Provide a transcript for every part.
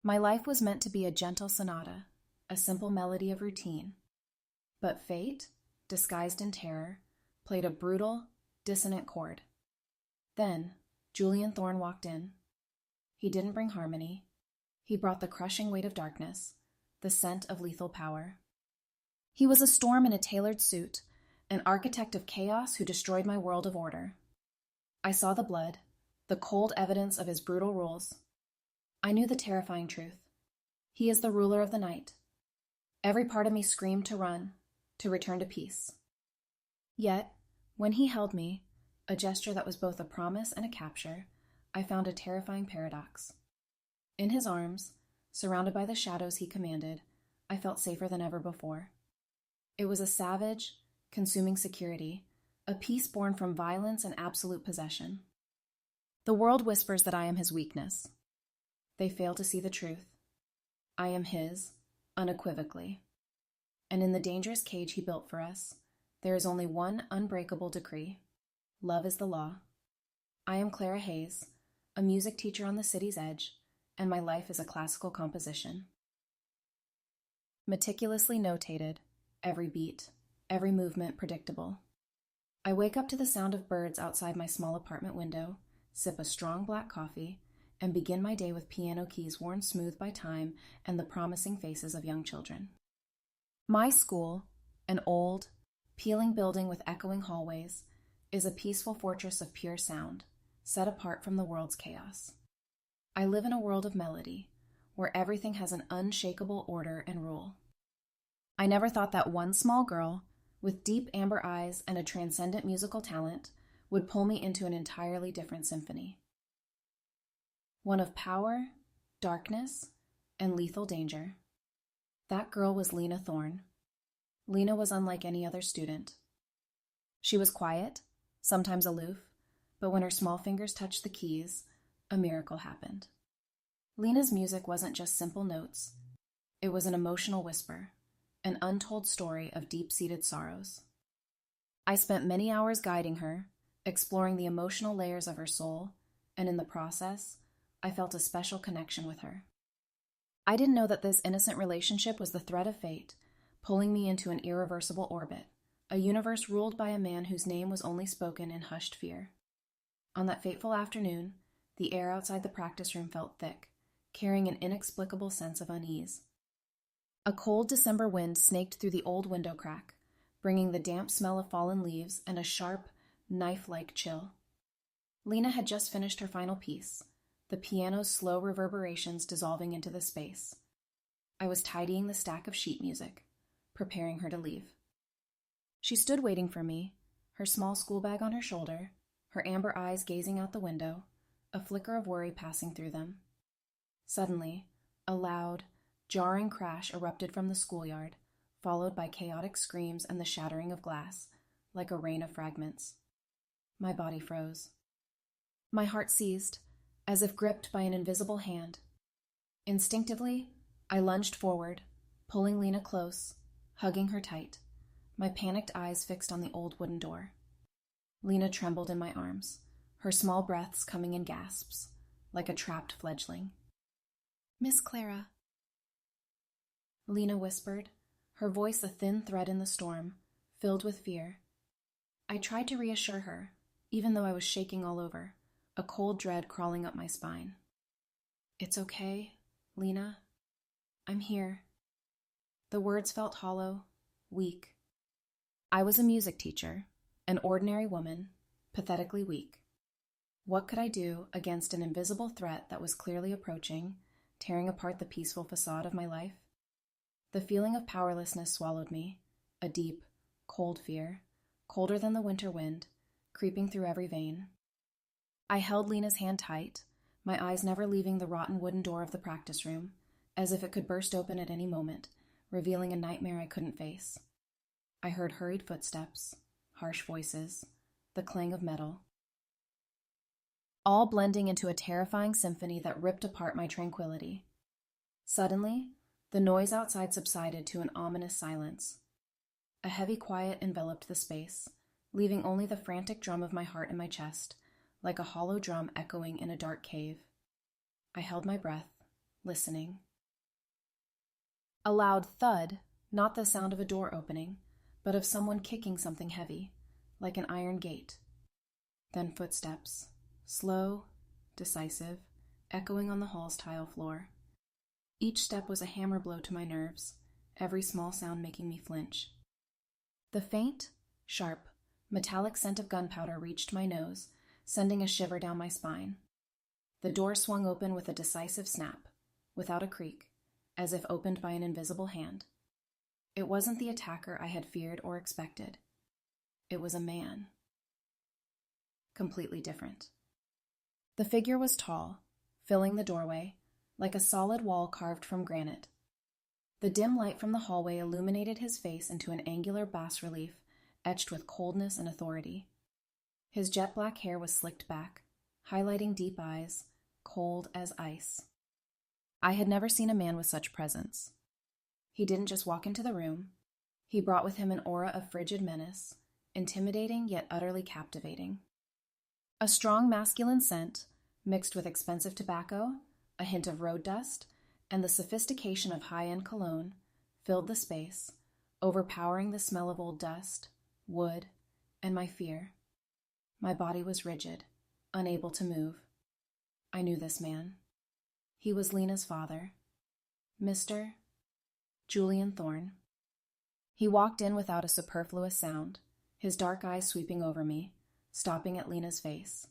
My life was meant to be a gentle sonata, a simple melody of routine. But fate, disguised in terror, played a brutal, dissonant chord. Then, Julian Thorne walked in. He didn't bring harmony. He brought the crushing weight of darkness, the scent of lethal power. He was a storm in a tailored suit, an architect of chaos who destroyed my world of order. I saw the blood, the cold evidence of his brutal rules. I knew the terrifying truth. He is the ruler of the night. Every part of me screamed to run, to return to peace. Yet, when he held me, a gesture that was both a promise and a capture, I found a terrifying paradox. In his arms, surrounded by the shadows he commanded, I felt safer than ever before. It was a savage, consuming security, a peace born from violence and absolute possession. The world whispers that I am his weakness. They fail to see the truth. I am his, unequivocally. And in the dangerous cage he built for us, there is only one unbreakable decree. Love is the law. I am Clara Hayes, a music teacher on the city's edge, and my life is a classical composition. Meticulously notated, every beat, every movement predictable. I wake up to the sound of birds outside my small apartment window, sip a strong black coffee, and begin my day with piano keys worn smooth by time and the promising faces of young children. My school, an old, peeling building with echoing hallways, is a peaceful fortress of pure sound, set apart from the world's chaos. I live in a world of melody, where everything has an unshakable order and rule. I never thought that one small girl, with deep amber eyes and a transcendent musical talent, would pull me into an entirely different symphony. One of power, darkness, and lethal danger. That girl was Lena Thorne. Lena was unlike any other student. She was quiet, sometimes aloof, but when her small fingers touched the keys, a miracle happened. Lena's music wasn't just simple notes. It was an emotional whisper, an untold story of deep-seated sorrows. I spent many hours guiding her, exploring the emotional layers of her soul, and in the process, I felt a special connection with her. I didn't know that this innocent relationship was the thread of fate, pulling me into an irreversible orbit, a universe ruled by a man whose name was only spoken in hushed fear. On that fateful afternoon, the air outside the practice room felt thick, carrying an inexplicable sense of unease. A cold December wind snaked through the old window crack, bringing the damp smell of fallen leaves and a sharp, knife-like chill. Lena had just finished her final piece, the piano's slow reverberations dissolving into the space. I was tidying the stack of sheet music, preparing her to leave. She stood waiting for me, her small school bag on her shoulder, her amber eyes gazing out the window, a flicker of worry passing through them. Suddenly, a loud, jarring crash erupted from the schoolyard, followed by chaotic screams and the shattering of glass, like a rain of fragments. My body froze. My heart seized, as if gripped by an invisible hand. Instinctively, I lunged forward, pulling Lena close, hugging her tight, my panicked eyes fixed on the old wooden door. Lena trembled in my arms, her small breaths coming in gasps, like a trapped fledgling. "Miss Clara," Lena whispered, her voice a thin thread in the storm, filled with fear. I tried to reassure her, even though I was shaking all over, a cold dread crawling up my spine. "It's okay, Lena. I'm here." The words felt hollow, weak. I was a music teacher, an ordinary woman, pathetically weak. What could I do against an invisible threat that was clearly approaching, tearing apart the peaceful facade of my life? The feeling of powerlessness swallowed me, a deep, cold fear, colder than the winter wind, creeping through every vein. I held Lena's hand tight, my eyes never leaving the rotten wooden door of the practice room, as if it could burst open at any moment, revealing a nightmare I couldn't face. I heard hurried footsteps, harsh voices, the clang of metal, all blending into a terrifying symphony that ripped apart my tranquility. Suddenly, the noise outside subsided to an ominous silence. A heavy quiet enveloped the space, leaving only the frantic drum of my heart in my chest, like a hollow drum echoing in a dark cave. I held my breath, listening. A loud thud, not the sound of a door opening, but of someone kicking something heavy, like an iron gate. Then footsteps, slow, decisive, echoing on the hall's tile floor. Each step was a hammer blow to my nerves, every small sound making me flinch. The faint, sharp, metallic scent of gunpowder reached my nose, sending a shiver down my spine. The door swung open with a decisive snap, without a creak, as if opened by an invisible hand. It wasn't the attacker I had feared or expected. It was a man. Completely different. The figure was tall, filling the doorway, like a solid wall carved from granite. The dim light from the hallway illuminated his face into an angular bas-relief etched with coldness and authority. His jet-black hair was slicked back, highlighting deep eyes, cold as ice. I had never seen a man with such presence. He didn't just walk into the room. He brought with him an aura of frigid menace, intimidating yet utterly captivating. A strong masculine scent, mixed with expensive tobacco, a hint of road dust, and the sophistication of high-end cologne, filled the space, overpowering the smell of old dust, wood, and my fear. My body was rigid, unable to move. I knew this man. He was Lena's father, Mr. Julian Thorne. He walked in without a superfluous sound, his dark eyes sweeping over me, stopping at Lena's face.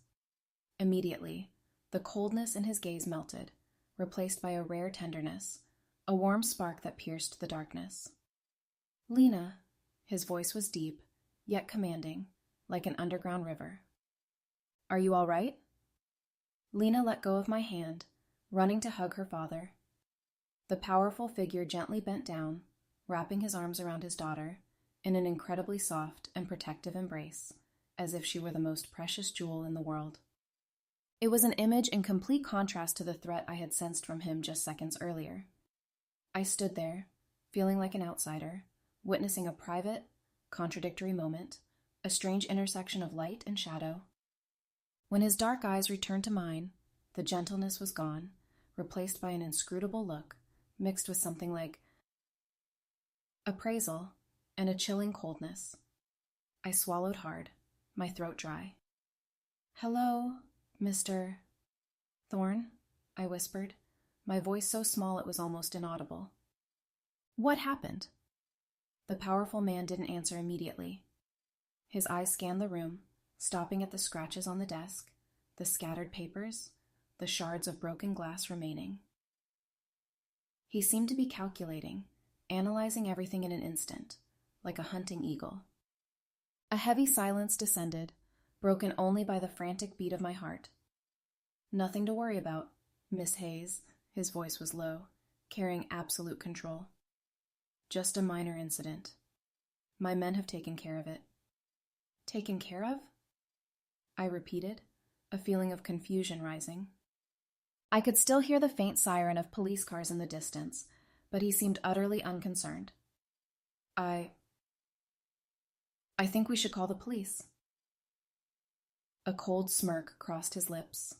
Immediately, the coldness in his gaze melted, replaced by a rare tenderness, a warm spark that pierced the darkness. Lena, his voice was deep, yet commanding, like an underground river. Are you all right? Lena let go of my hand, running to hug her father. The powerful figure gently bent down, wrapping his arms around his daughter, in an incredibly soft and protective embrace, as if she were the most precious jewel in the world. It was an image in complete contrast to the threat I had sensed from him just seconds earlier. I stood there, feeling like an outsider, witnessing a private, contradictory moment, a strange intersection of light and shadow. When his dark eyes returned to mine, the gentleness was gone, replaced by an inscrutable look, mixed with something like appraisal and a chilling coldness. I swallowed hard, my throat dry. Hello, Mr. Thorne, I whispered, my voice so small it was almost inaudible. What happened? The powerful man didn't answer immediately. His eyes scanned the room, stopping at the scratches on the desk, the scattered papers, the shards of broken glass remaining. He seemed to be calculating, analyzing everything in an instant, like a hunting eagle. A heavy silence descended, broken only by the frantic beat of my heart. Nothing to worry about, Miss Hayes, his voice was low, carrying absolute control. Just a minor incident. My men have taken care of it. Taken care of? I repeated, a feeling of confusion rising. I could still hear the faint siren of police cars in the distance, but he seemed utterly unconcerned. I think we should call the police. A cold smirk crossed his lips,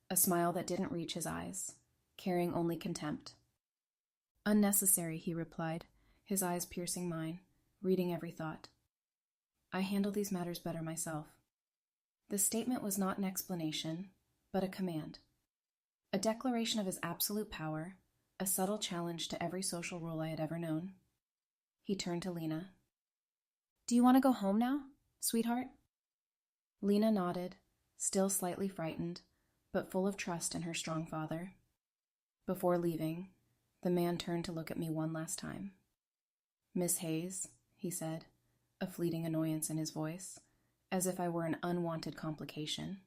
a smile that didn't reach his eyes, carrying only contempt. Unnecessary, he replied, his eyes piercing mine, reading every thought. I handle these matters better myself. The statement was not an explanation, but a command. A declaration of his absolute power, a subtle challenge to every social rule I had ever known. He turned to Lena. Do you want to go home now, sweetheart? Lena nodded, still slightly frightened, but full of trust in her strong father. Before leaving, the man turned to look at me one last time. Miss Hayes, he said, a fleeting annoyance in his voice, as if I were an unwanted complication.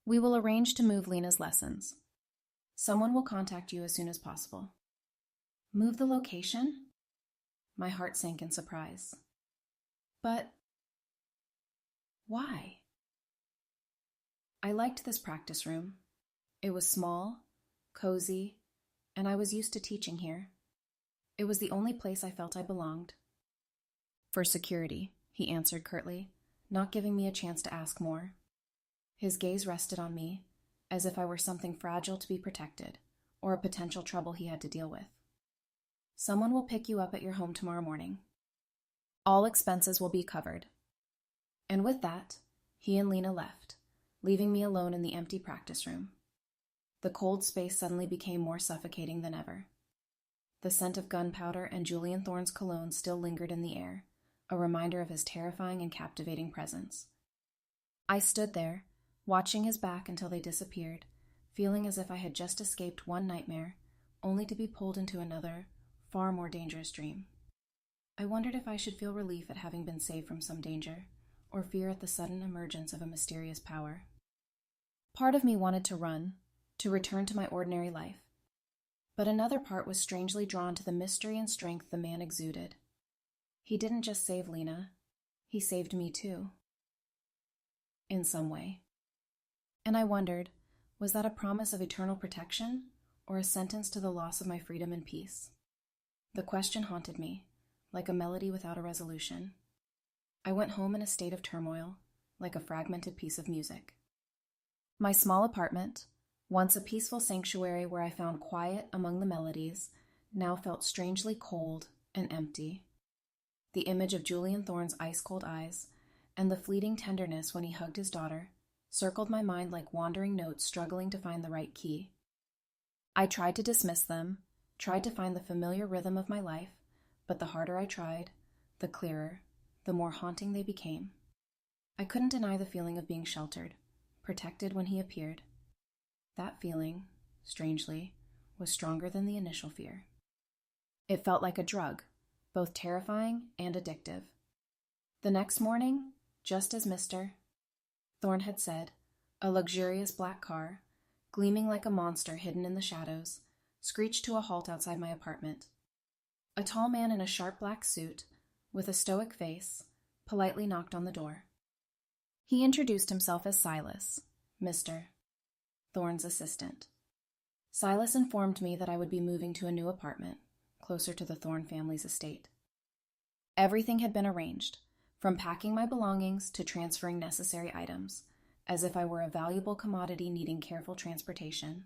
We will arrange to move Lena's lessons. Someone will contact you as soon as possible. Move the location? My heart sank in surprise. But why? I liked this practice room. It was small, cozy, and I was used to teaching here. It was the only place I felt I belonged. For security, he answered curtly, not giving me a chance to ask more. His gaze rested on me, as if I were something fragile to be protected, or a potential trouble he had to deal with. Someone will pick you up at your home tomorrow morning. All expenses will be covered. And with that, he and Lena left, leaving me alone in the empty practice room. The cold space suddenly became more suffocating than ever. The scent of gunpowder and Julian Thorne's cologne still lingered in the air, a reminder of his terrifying and captivating presence. I stood there, watching his back until they disappeared, feeling as if I had just escaped one nightmare, only to be pulled into another, far more dangerous dream. I wondered if I should feel relief at having been saved from some danger, or fear at the sudden emergence of a mysterious power. Part of me wanted to run, to return to my ordinary life, but another part was strangely drawn to the mystery and strength the man exuded. He didn't just save Lena, he saved me too. In some way. And I wondered, was that a promise of eternal protection, or a sentence to the loss of my freedom and peace? The question haunted me, like a melody without a resolution. I went home in a state of turmoil, like a fragmented piece of music. My small apartment, once a peaceful sanctuary where I found quiet among the melodies, now felt strangely cold and empty. The image of Julian Thorne's ice-cold eyes, and the fleeting tenderness when he hugged his daughter, circled my mind like wandering notes struggling to find the right key. I tried to dismiss them, tried to find the familiar rhythm of my life, but the harder I tried, the clearer, the more haunting they became. I couldn't deny the feeling of being sheltered, protected when he appeared. That feeling, strangely, was stronger than the initial fear. It felt like a drug, both terrifying and addictive. The next morning, just as Mr. Thorne had said, a luxurious black car, gleaming like a monster hidden in the shadows, screeched to a halt outside my apartment. A tall man in a sharp black suit, with a stoic face, politely knocked on the door. He introduced himself as Silas, Mr. Thorne's assistant. Silas informed me that I would be moving to a new apartment, closer to the Thorne family's estate. Everything had been arranged, from packing my belongings to transferring necessary items, as if I were a valuable commodity needing careful transportation.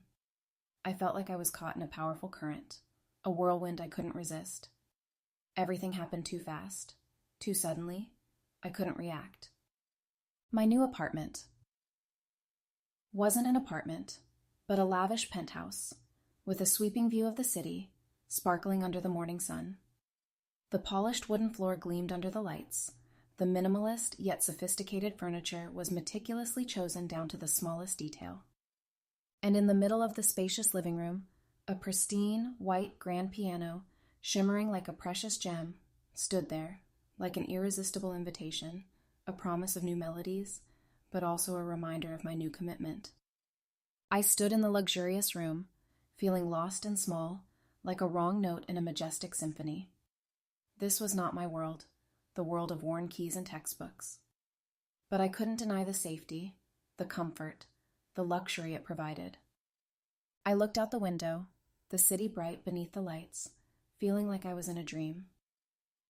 I felt like I was caught in a powerful current, a whirlwind I couldn't resist. Everything happened too fast, too suddenly. I couldn't react. My new apartment wasn't an apartment, but a lavish penthouse, with a sweeping view of the city, sparkling under the morning sun. The polished wooden floor gleamed under the lights. The minimalist yet sophisticated furniture was meticulously chosen down to the smallest detail. And in the middle of the spacious living room, a pristine, white grand piano, shimmering like a precious gem, stood there, like an irresistible invitation, a promise of new melodies, but also a reminder of my new commitment. I stood in the luxurious room, feeling lost and small, like a wrong note in a majestic symphony. This was not my world, the world of worn keys and textbooks. But I couldn't deny the safety, the comfort, the luxury it provided. I looked out the window, the city bright beneath the lights, feeling like I was in a dream.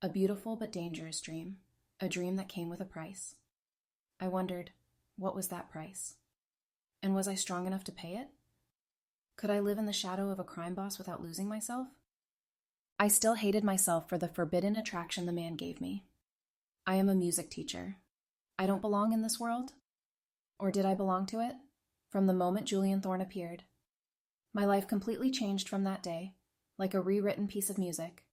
A beautiful but dangerous dream, a dream that came with a price. I wondered, what was that price? And was I strong enough to pay it? Could I live in the shadow of a crime boss without losing myself? I still hated myself for the forbidden attraction the man gave me. I am a music teacher. I don't belong in this world? Or did I belong to it? From the moment Julian Thorne appeared. My life completely changed from that day, like a rewritten piece of music.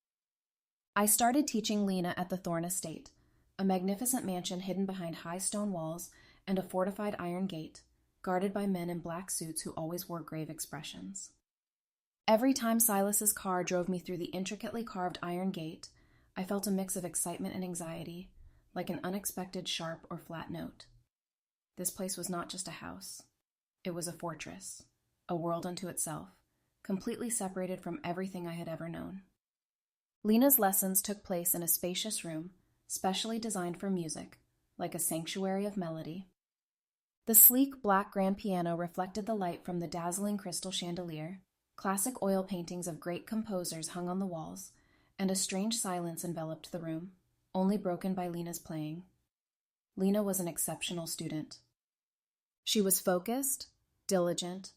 I started teaching Lena at the Thorne estate, a magnificent mansion hidden behind high stone walls and a fortified iron gate, guarded by men in black suits who always wore grave expressions. Every time Silas's car drove me through the intricately carved iron gate, I felt a mix of excitement and anxiety, like an unexpected sharp or flat note. This place was not just a house. It was a fortress, a world unto itself, completely separated from everything I had ever known. Lena's lessons took place in a spacious room, specially designed for music, like a sanctuary of melody. The sleek black grand piano reflected the light from the dazzling crystal chandelier. Classic oil paintings of great composers hung on the walls, and a strange silence enveloped the room, only broken by Lena's playing. Lena was an exceptional student. She was focused, diligent,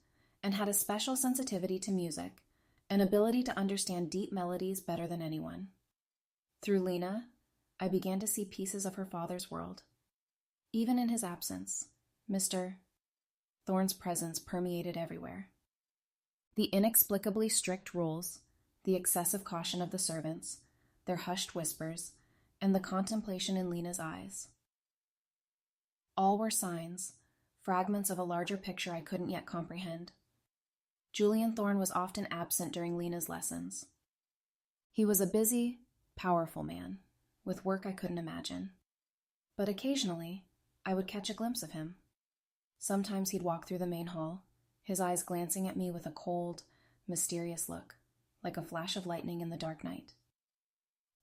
and had a special sensitivity to music, an ability to understand deep melodies better than anyone. Through Lena, I began to see pieces of her father's world. Even in his absence, Mr. Thorne's presence permeated everywhere. The inexplicably strict rules, the excessive caution of the servants, their hushed whispers, and the contemplation in Lena's eyes. All were signs, fragments of a larger picture I couldn't yet comprehend. Julian Thorne was often absent during Lena's lessons. He was a busy, powerful man, with work I couldn't imagine. But occasionally, I would catch a glimpse of him. Sometimes he'd walk through the main hall, his eyes glancing at me with a cold, mysterious look, like a flash of lightning in the dark night.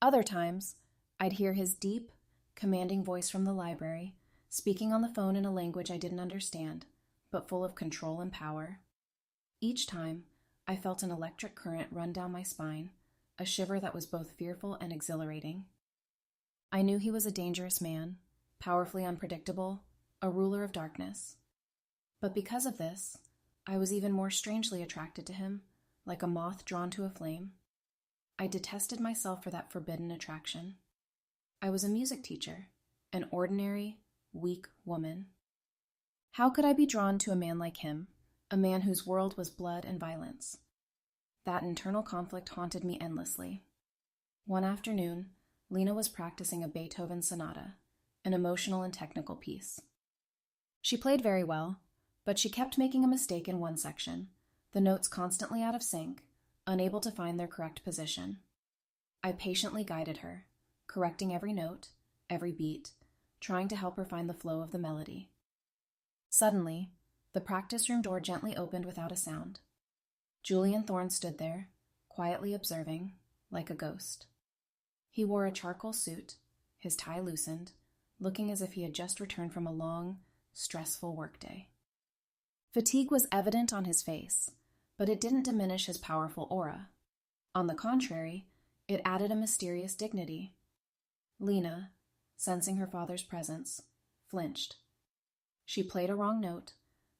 Other times, I'd hear his deep, commanding voice from the library, speaking on the phone in a language I didn't understand, but full of control and power. Each time, I felt an electric current run down my spine, a shiver that was both fearful and exhilarating. I knew he was a dangerous man, powerfully unpredictable, a ruler of darkness. But because of this, I was even more strangely attracted to him, like a moth drawn to a flame. I detested myself for that forbidden attraction. I was a music teacher, an ordinary, weak woman. How could I be drawn to a man like him, a man whose world was blood and violence? That internal conflict haunted me endlessly. One afternoon, Lena was practicing a Beethoven sonata, an emotional and technical piece. She played very well, but she kept making a mistake in one section, the notes constantly out of sync, unable to find their correct position. I patiently guided her, correcting every note, every beat, trying to help her find the flow of the melody. Suddenly, the practice room door gently opened without a sound. Julian Thorne stood there, quietly observing, like a ghost. He wore a charcoal suit, his tie loosened, looking as if he had just returned from a long, stressful workday. Fatigue was evident on his face, but it didn't diminish his powerful aura. On the contrary, it added a mysterious dignity. Lena, sensing her father's presence, flinched. She played a wrong note,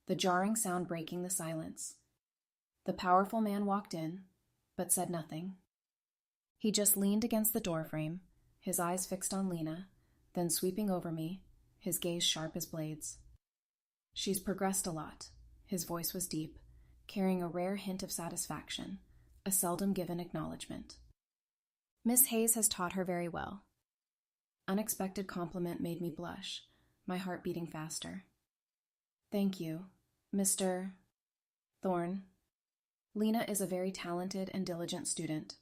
the jarring sound breaking the silence. The powerful man walked in, but said nothing. He just leaned against the doorframe, his eyes fixed on Lena, then sweeping over me, his gaze sharp as blades. She's progressed a lot. His voice was deep, carrying a rare hint of satisfaction, a seldom given acknowledgement. Miss Hayes has taught her very well. Unexpected compliment made me blush, my heart beating faster. Thank you, Mr. Thorne. Lena is a very talented and diligent student.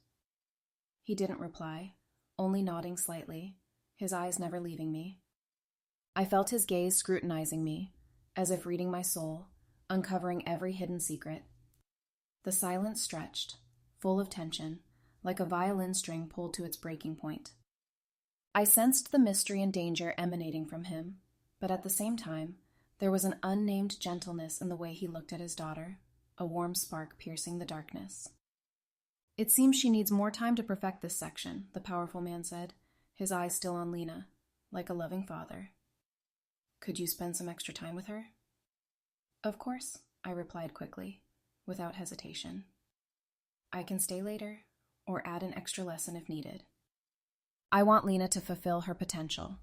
He didn't reply, only nodding slightly, his eyes never leaving me. I felt his gaze scrutinizing me, as if reading my soul, uncovering every hidden secret. The silence stretched, full of tension, like a violin string pulled to its breaking point. I sensed the mystery and danger emanating from him, but at the same time, there was an unnamed gentleness in the way he looked at his daughter, a warm spark piercing the darkness. It seems she needs more time to perfect this section, the powerful man said, his eyes still on Lena, like a loving father. Could you spend some extra time with her? Of course, I replied quickly, without hesitation. I can stay later, or add an extra lesson if needed. I want Lena to fulfill her potential.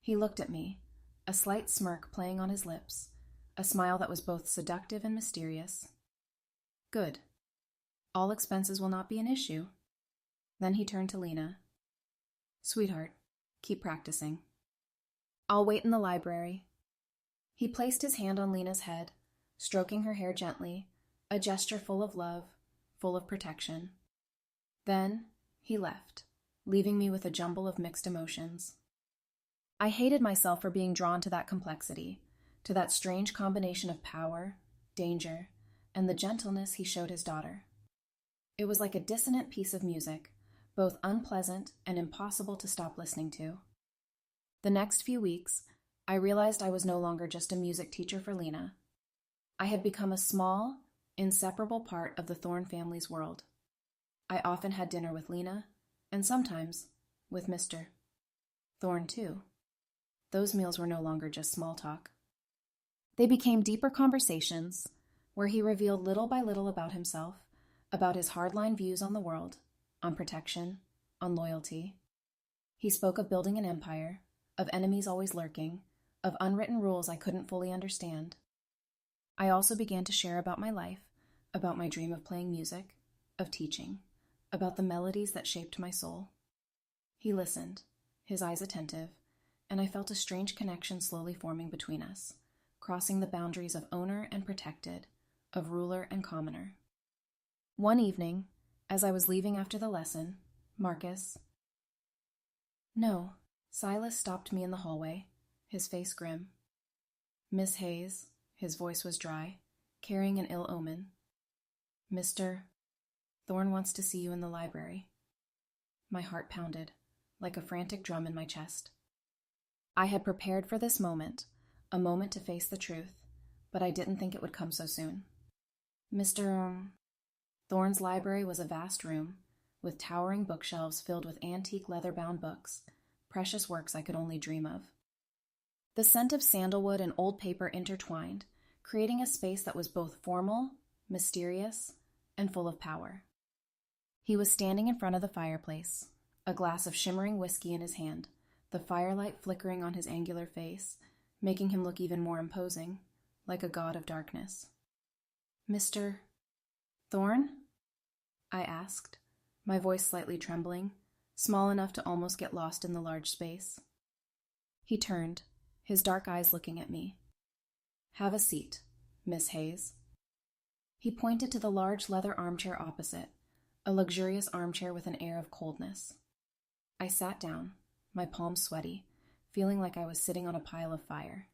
He looked at me, a slight smirk playing on his lips, a smile that was both seductive and mysterious. Good. All expenses will not be an issue. Then he turned to Lena. Sweetheart, keep practicing. I'll wait in the library. He placed his hand on Lena's head, stroking her hair gently, a gesture full of love, full of protection. Then he left, leaving me with a jumble of mixed emotions. I hated myself for being drawn to that complexity, to that strange combination of power, danger, and the gentleness he showed his daughter. It was like a dissonant piece of music, both unpleasant and impossible to stop listening to. The next few weeks, I realized I was no longer just a music teacher for Lena. I had become a small, inseparable part of the Thorne family's world. I often had dinner with Lena, and sometimes with Mr. Thorne too. Those meals were no longer just small talk. They became deeper conversations, where he revealed little by little about himself, about his hardline views on the world, on protection, on loyalty. He spoke of building an empire, of enemies always lurking, of unwritten rules I couldn't fully understand. I also began to share about my life, about my dream of playing music, of teaching, about the melodies that shaped my soul. He listened, his eyes attentive, and I felt a strange connection slowly forming between us, crossing the boundaries of owner and protected, of ruler and commoner. One evening, as I was leaving after the lesson, Marcus— No, Silas stopped me in the hallway, his face grim. Miss Hayes, his voice was dry, carrying an ill omen. Mr. Thorne wants to see you in the library. My heart pounded, like a frantic drum in my chest. I had prepared for this moment, a moment to face the truth, but I didn't think it would come so soon. Mr. Thorne's library was a vast room, with towering bookshelves filled with antique leather-bound books, precious works I could only dream of. The scent of sandalwood and old paper intertwined, creating a space that was both formal, mysterious, and full of power. He was standing in front of the fireplace, a glass of shimmering whiskey in his hand, the firelight flickering on his angular face, making him look even more imposing, like a god of darkness. Mr. Thorne? I asked, my voice slightly trembling, small enough to almost get lost in the large space. He turned, his dark eyes looking at me. Have a seat, Miss Hayes. He pointed to the large leather armchair opposite, a luxurious armchair with an air of coldness. I sat down, my palms sweaty, feeling like I was sitting on a pile of fire.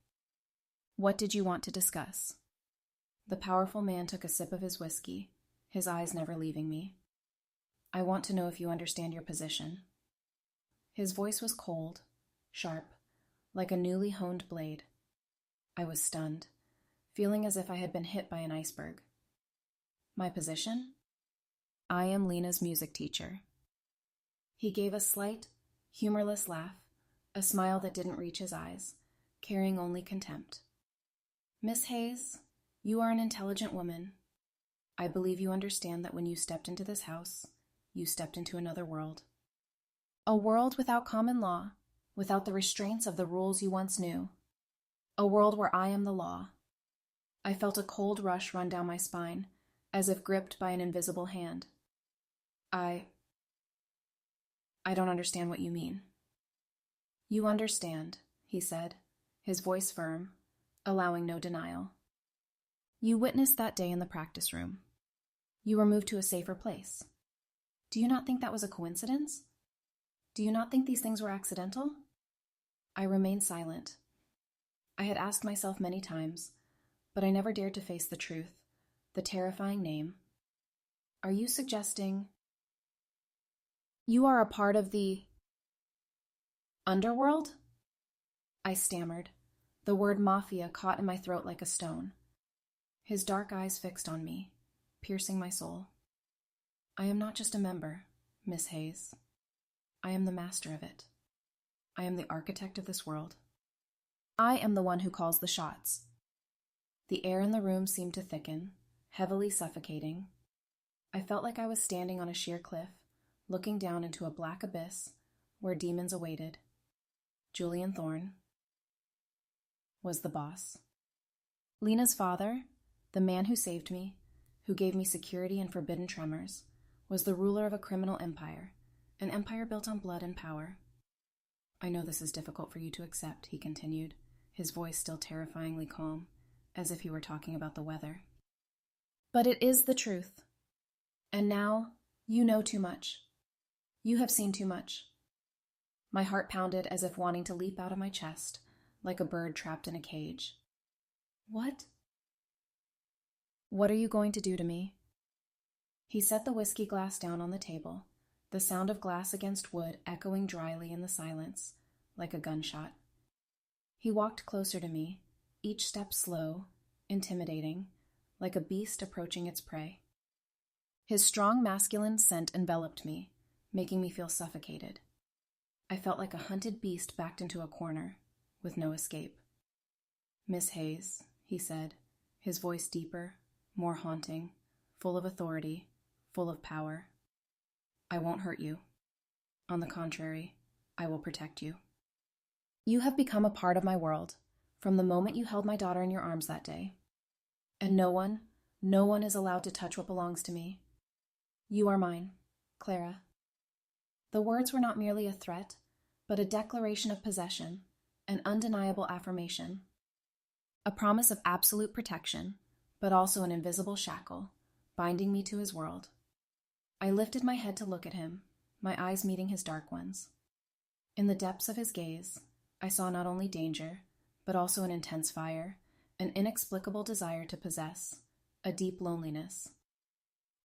What did you want to discuss? The powerful man took a sip of his whiskey, his eyes never leaving me. I want to know if you understand your position. His voice was cold, sharp, like a newly honed blade. I was stunned, feeling as if I had been hit by an iceberg. My position? I am Lena's music teacher. He gave a slight, humorless laugh, a smile that didn't reach his eyes, carrying only contempt. Miss Hayes, you are an intelligent woman. I believe you understand that when you stepped into this house, you stepped into another world. A world without common law, without the restraints of the rules you once knew. A world where I am the law. I felt a cold rush run down my spine, as if gripped by an invisible hand. I don't understand what you mean. You understand, he said, his voice firm, allowing no denial. You witnessed that day in the practice room. You were moved to a safer place. Do you not think that was a coincidence? Do you not think these things were accidental? I remained silent. I had asked myself many times, but I never dared to face the truth, the terrifying name. Are you suggesting you are a part of the underworld? I stammered, the word Mafia caught in my throat like a stone. His dark eyes fixed on me, piercing my soul. I am not just a member, Miss Hayes. I am the master of it. I am the architect of this world. I am the one who calls the shots. The air in the room seemed to thicken, heavily suffocating. I felt like I was standing on a sheer cliff, looking down into a black abyss where demons awaited. Julian Thorne was the boss. Lena's father, the man who saved me, who gave me security and forbidden tremors, was the ruler of a criminal empire, an empire built on blood and power. I know this is difficult for you to accept, he continued, his voice still terrifyingly calm, as if he were talking about the weather. But it is the truth. And now, you know too much. You have seen too much. My heart pounded as if wanting to leap out of my chest, like a bird trapped in a cage. What? What are you going to do to me? He set the whiskey glass down on the table, the sound of glass against wood echoing dryly in the silence, like a gunshot. He walked closer to me, each step slow, intimidating, like a beast approaching its prey. His strong masculine scent enveloped me, making me feel suffocated. I felt like a hunted beast backed into a corner, with no escape. Miss Hayes, he said, his voice deeper, more haunting, full of authority, full of power. I won't hurt you. On the contrary, I will protect you. You have become a part of my world from the moment you held my daughter in your arms that day. And no one is allowed to touch what belongs to me. You are mine, Clara. The words were not merely a threat, but a declaration of possession, an undeniable affirmation. A promise of absolute protection, but also an invisible shackle, binding me to his world. I lifted my head to look at him, my eyes meeting his dark ones. In the depths of his gaze, I saw not only danger, but also an intense fire, an inexplicable desire to possess, a deep loneliness.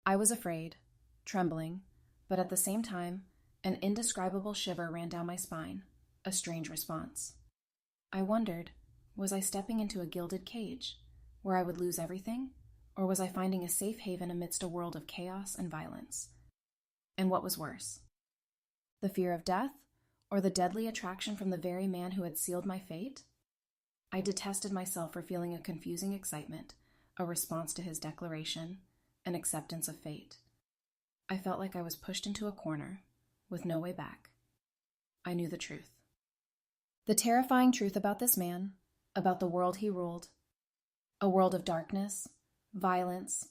I was afraid, trembling, but at the same time, an indescribable shiver ran down my spine, a strange response. I wondered, was I stepping into a gilded cage, where I would lose everything, or was I finding a safe haven amidst a world of chaos and violence? And what was worse? The fear of death, or the deadly attraction from the very man who had sealed my fate? I detested myself for feeling a confusing excitement, a response to his declaration, an acceptance of fate. I felt like I was pushed into a corner, with no way back. I knew the truth. The terrifying truth about this man, about the world he ruled. A world of darkness, violence,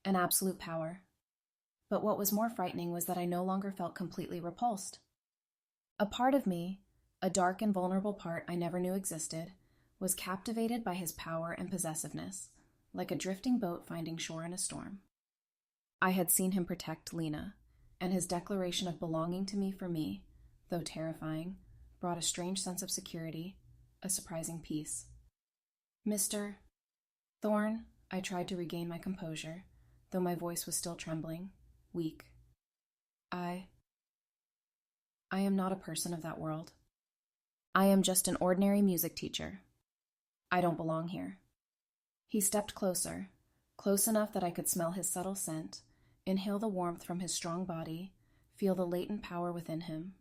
and absolute power. But what was more frightening was that I no longer felt completely repulsed. A part of me, a dark and vulnerable part I never knew existed, was captivated by his power and possessiveness, like a drifting boat finding shore in a storm. I had seen him protect Lena, and his declaration of belonging to me for me, though terrifying, brought a strange sense of security, a surprising peace. Mr. Thorne, I tried to regain my composure, though my voice was still trembling, weak. I am not a person of that world. I am just an ordinary music teacher. I don't belong here. He stepped closer, close enough that I could smell his subtle scent, inhale the warmth from his strong body, feel the latent power within him.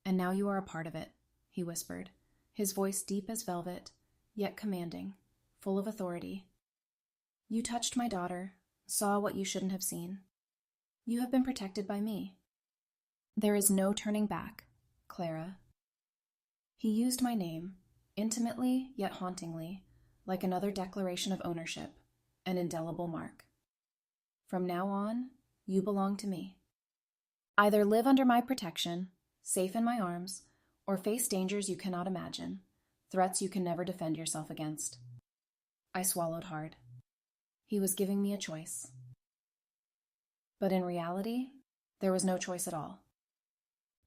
And now you are a part of it, he whispered, his voice deep as velvet, yet commanding, full of authority. You touched my daughter, saw what you shouldn't have seen. You have been protected by me. There is no turning back, Clara. He used my name, intimately yet hauntingly, like another declaration of ownership, an indelible mark. From now on, you belong to me. Either live under my protection, safe in my arms, or face dangers you cannot imagine, threats you can never defend yourself against. I swallowed hard. He was giving me a choice. But in reality, there was no choice at all.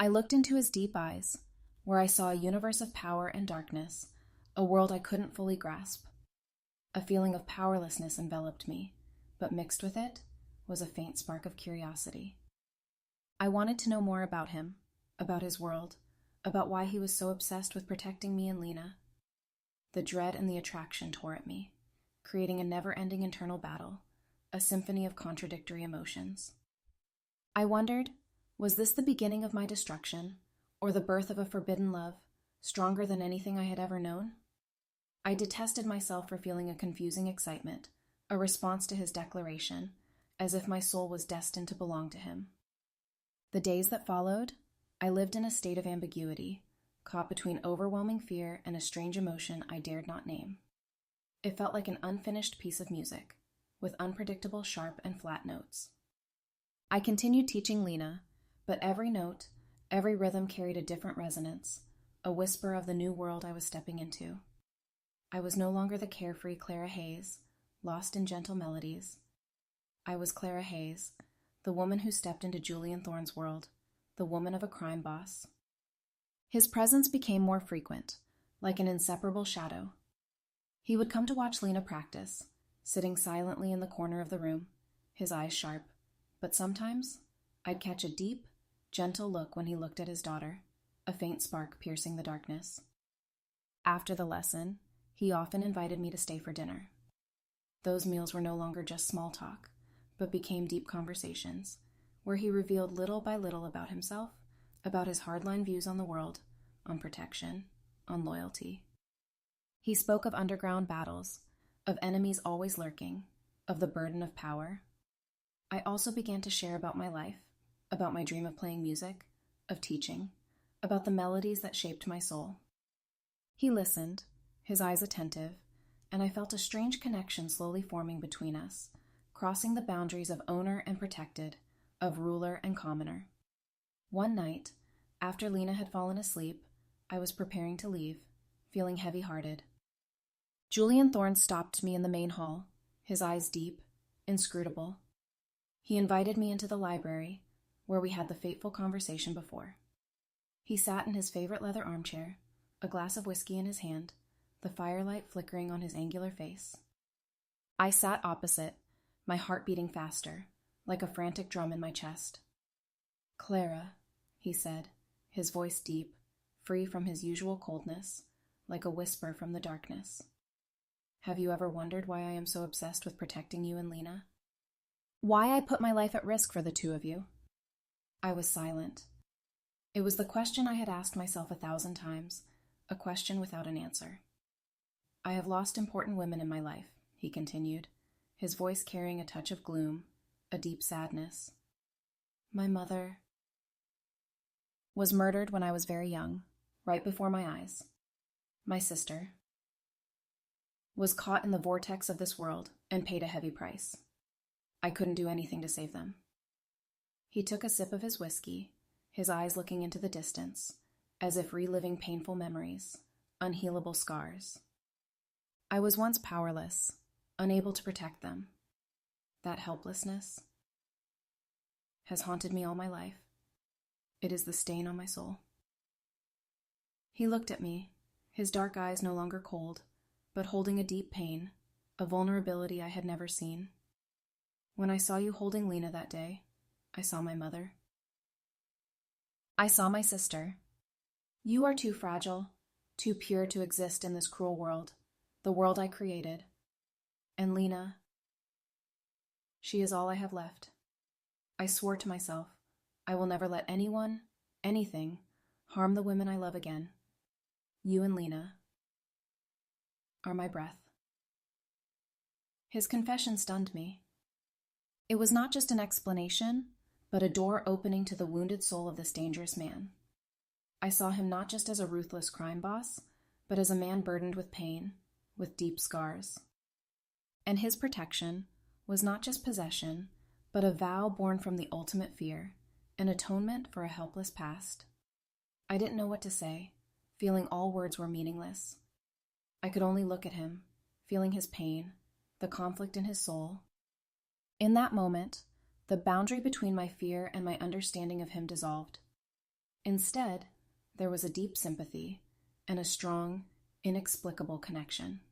I looked into his deep eyes, where I saw a universe of power and darkness, a world I couldn't fully grasp. A feeling of powerlessness enveloped me, but mixed with it was a faint spark of curiosity. I wanted to know more about him, about his world, about why he was so obsessed with protecting me and Lena. The dread and the attraction tore at me, creating a never-ending internal battle, a symphony of contradictory emotions. I wondered, was this the beginning of my destruction, or the birth of a forbidden love, stronger than anything I had ever known? I detested myself for feeling a confusing excitement, a response to his declaration, as if my soul was destined to belong to him. The days that followed, I lived in a state of ambiguity, caught between overwhelming fear and a strange emotion I dared not name. It felt like an unfinished piece of music, with unpredictable sharp and flat notes. I continued teaching Lena, but every note, every rhythm carried a different resonance, a whisper of the new world I was stepping into. I was no longer the carefree Clara Hayes, lost in gentle melodies. I was Clara Hayes, the woman who stepped into Julian Thorne's world, the woman of a crime boss. His presence became more frequent, like an inseparable shadow. He would come to watch Lena practice, sitting silently in the corner of the room, his eyes sharp, but sometimes I'd catch a deep, gentle look when he looked at his daughter, a faint spark piercing the darkness. After the lesson, he often invited me to stay for dinner. Those meals were no longer just small talk, but became deep conversations, where he revealed little by little about himself, about his hardline views on the world, on protection, on loyalty. He spoke of underground battles, of enemies always lurking, of the burden of power. I also began to share about my life, about my dream of playing music, of teaching, about the melodies that shaped my soul. He listened, his eyes attentive, and I felt a strange connection slowly forming between us, crossing the boundaries of owner and protected, of ruler and commoner. One night, after Lena had fallen asleep, I was preparing to leave, feeling heavy-hearted. Julian Thorne stopped me in the main hall, his eyes deep, inscrutable. He invited me into the library, where we had the fateful conversation before. He sat in his favorite leather armchair, a glass of whiskey in his hand, the firelight flickering on his angular face. I sat opposite, my heart beating faster, like a frantic drum in my chest. "Clara," he said, his voice deep, free from his usual coldness, like a whisper from the darkness. "Have you ever wondered why I am so obsessed with protecting you and Lena? Why I put my life at risk for the two of you?" I was silent. It was the question I had asked myself 1,000 times, a question without an answer. "I have lost important women in my life," he continued, his voice carrying a touch of gloom, a deep sadness. "My mother was murdered when I was very young, right before my eyes. My sister was caught in the vortex of this world and paid a heavy price. I couldn't do anything to save them." He took a sip of his whiskey, his eyes looking into the distance, as if reliving painful memories, unhealable scars. "I was once powerless, unable to protect them. That helplessness has haunted me all my life. It is the stain on my soul." He looked at me, his dark eyes no longer cold, but holding a deep pain, a vulnerability I had never seen. "When I saw you holding Lena that day, I saw my mother. I saw my sister. You are too fragile, too pure to exist in this cruel world, the world I created. And Lena, she is all I have left. I swore to myself, I will never let anyone, anything, harm the women I love again. You and Lena are my breath." His confession stunned me. It was not just an explanation, but a door opening to the wounded soul of this dangerous man. I saw him not just as a ruthless crime boss, but as a man burdened with pain, with deep scars. And his protection was not just possession, but a vow born from the ultimate fear, an atonement for a helpless past. I didn't know what to say, feeling all words were meaningless. I could only look at him, feeling his pain, the conflict in his soul. In that moment, the boundary between my fear and my understanding of him dissolved. Instead, there was a deep sympathy and a strong, inexplicable connection.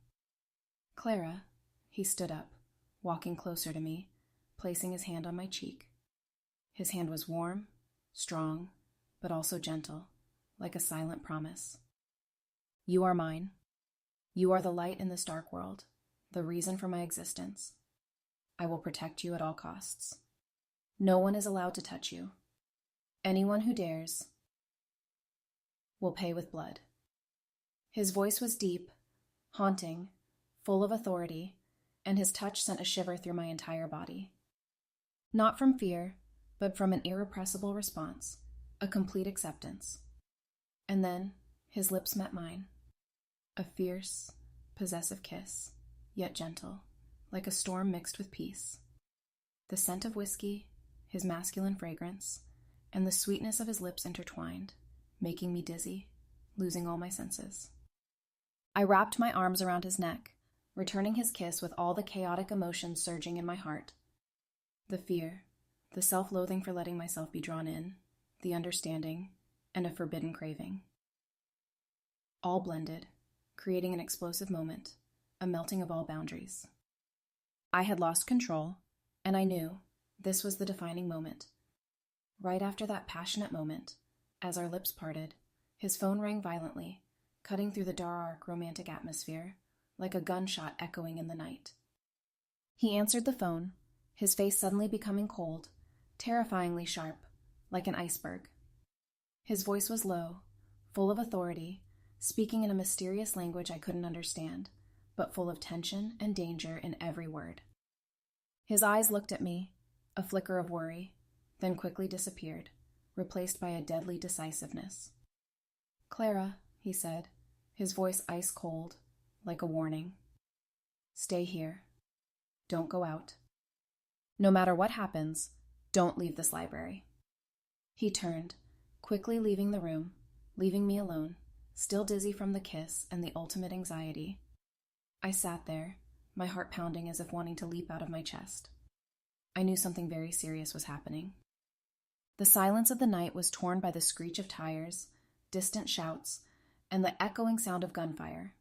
"Clara," he stood up, walking closer to me, placing his hand on my cheek. His hand was warm, strong, but also gentle, like a silent promise. "You are mine. You are the light in this dark world, the reason for my existence. I will protect you at all costs. No one is allowed to touch you. Anyone who dares will pay with blood." His voice was deep, haunting, full of authority, and his touch sent a shiver through my entire body. Not from fear, but from an irrepressible response, a complete acceptance. And then his lips met mine, a fierce, possessive kiss, yet gentle, like a storm mixed with peace. The scent of whiskey, his masculine fragrance, and the sweetness of his lips intertwined, making me dizzy, losing all my senses. I wrapped my arms around his neck, returning his kiss with all the chaotic emotions surging in my heart. The fear, the self-loathing for letting myself be drawn in, the understanding, and a forbidden craving. All blended, creating an explosive moment, a melting of all boundaries. I had lost control, and I knew this was the defining moment. Right after that passionate moment, as our lips parted, his phone rang violently, cutting through the dark, romantic atmosphere, like a gunshot echoing in the night. He answered the phone, his face suddenly becoming cold, terrifyingly sharp, like an iceberg. His voice was low, full of authority, speaking in a mysterious language I couldn't understand, but full of tension and danger in every word. His eyes looked at me, a flicker of worry, then quickly disappeared, replaced by a deadly decisiveness. "Clara," he said, his voice ice cold, like a warning. "Stay here. Don't go out. No matter what happens, don't leave this library." He turned, quickly leaving the room, leaving me alone, still dizzy from the kiss and the ultimate anxiety. I sat there, my heart pounding as if wanting to leap out of my chest. I knew something very serious was happening. The silence of the night was torn by the screech of tires, distant shouts, and the echoing sound of gunfire.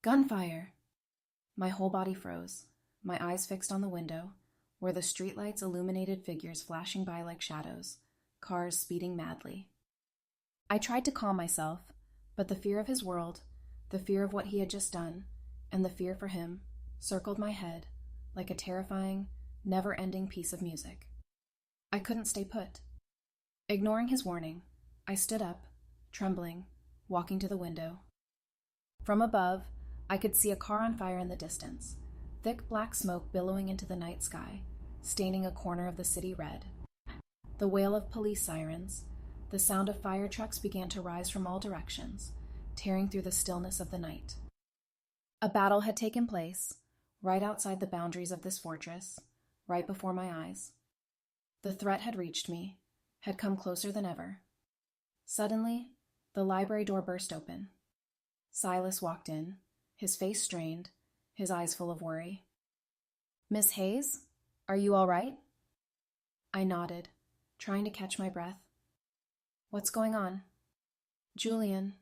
Gunfire! My whole body froze, my eyes fixed on the window, where the streetlights illuminated figures flashing by like shadows, cars speeding madly. I tried to calm myself, but the fear of his world, the fear of what he had just done, and the fear for him circled my head like a terrifying, never-ending piece of music. I couldn't stay put. Ignoring his warning, I stood up, trembling, walking to the window. From above, I could see a car on fire in the distance, thick black smoke billowing into the night sky, staining a corner of the city red. The wail of police sirens, the sound of fire trucks began to rise from all directions, tearing through the stillness of the night. A battle had taken place, right outside the boundaries of this fortress, right before my eyes. The threat had reached me, had come closer than ever. Suddenly, the library door burst open. Silas walked in, his face strained, his eyes full of worry. "Miss Hayes, are you all right?" I nodded, trying to catch my breath. "What's going on?" "Julian."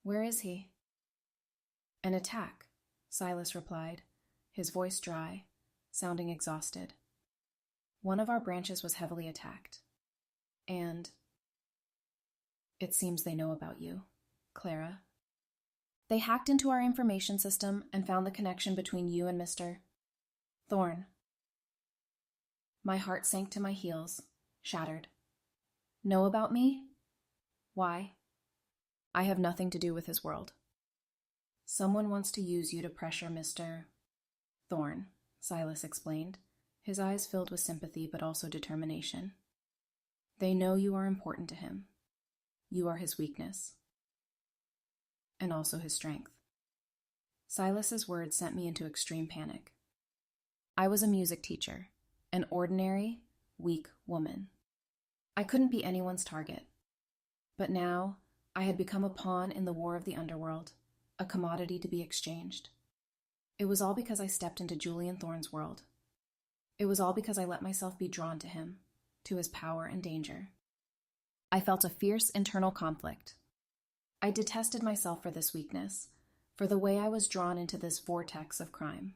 "Where is he?" "An attack," Silas replied, his voice dry, sounding exhausted. "One of our branches was heavily attacked. And it seems they know about you, Clara. They hacked into our information system and found the connection between you and Mr. Thorne." My heart sank to my heels, shattered. "Know about me? Why?" "I have nothing to do with his world." "Someone wants to use you to pressure Mr. Thorne," Silas explained, his eyes filled with sympathy but also determination. "They know you are important to him. You are his weakness. And also his strength." Silas's words sent me into extreme panic. I was a music teacher, an ordinary, weak woman. I couldn't be anyone's target. But now, I had become a pawn in the war of the underworld, a commodity to be exchanged. It was all because I stepped into Julian Thorne's world. It was all because I let myself be drawn to him, to his power and danger. I felt a fierce internal conflict. I detested myself for this weakness, for the way I was drawn into this vortex of crime.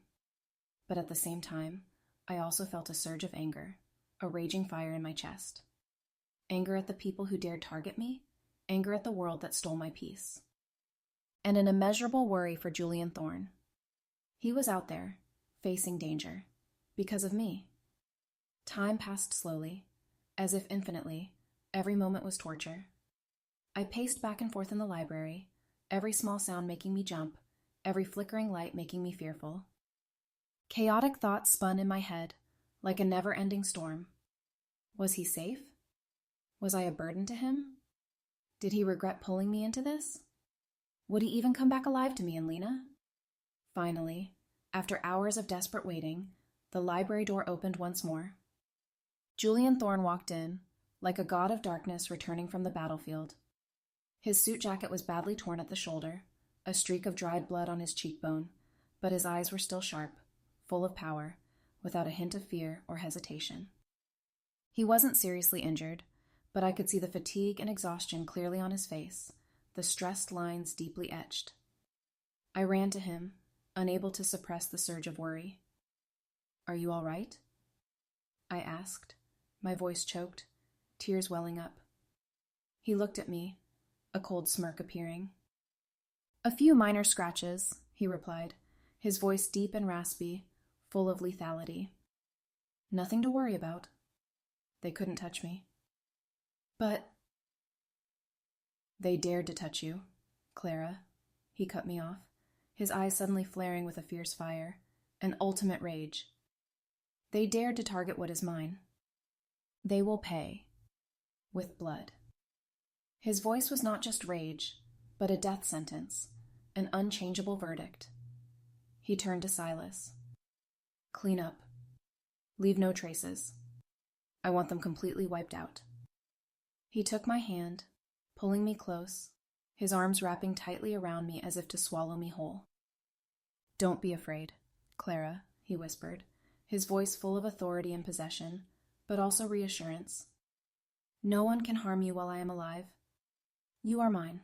But at the same time, I also felt a surge of anger, a raging fire in my chest. Anger at the people who dared target me, anger at the world that stole my peace. And an immeasurable worry for Julian Thorne. He was out there, facing danger, because of me. Time passed slowly, as if infinitely. Every moment was torture. I paced back and forth in the library, every small sound making me jump, every flickering light making me fearful. Chaotic thoughts spun in my head, like a never-ending storm. Was he safe? Was I a burden to him? Did he regret pulling me into this? Would he even come back alive to me and Lena? Finally, after hours of desperate waiting, the library door opened once more. Julian Thorne walked in, like a god of darkness returning from the battlefield. His suit jacket was badly torn at the shoulder, a streak of dried blood on his cheekbone, but his eyes were still sharp, full of power, without a hint of fear or hesitation. He wasn't seriously injured, but I could see the fatigue and exhaustion clearly on his face, the stressed lines deeply etched. I ran to him, unable to suppress the surge of worry. "Are you all right?" I asked, my voice choked, tears welling up. He looked at me, a cold smirk appearing. "A few minor scratches," he replied, his voice deep and raspy, full of lethality. "Nothing to worry about. They couldn't touch me." "But—" "They dared to touch you, Clara," he cut me off, his eyes suddenly flaring with a fierce fire, an ultimate rage, They dared to target what is mine. They will pay. With blood. His voice was not just rage, but a death sentence, an unchangeable verdict. He turned to Silas. Clean up. Leave no traces. I want them completely wiped out. He took my hand, pulling me close, his arms wrapping tightly around me as if to swallow me whole. Don't be afraid, Clara, he whispered, his voice full of authority and possession, but also reassurance. No one can harm you while I am alive. You are mine.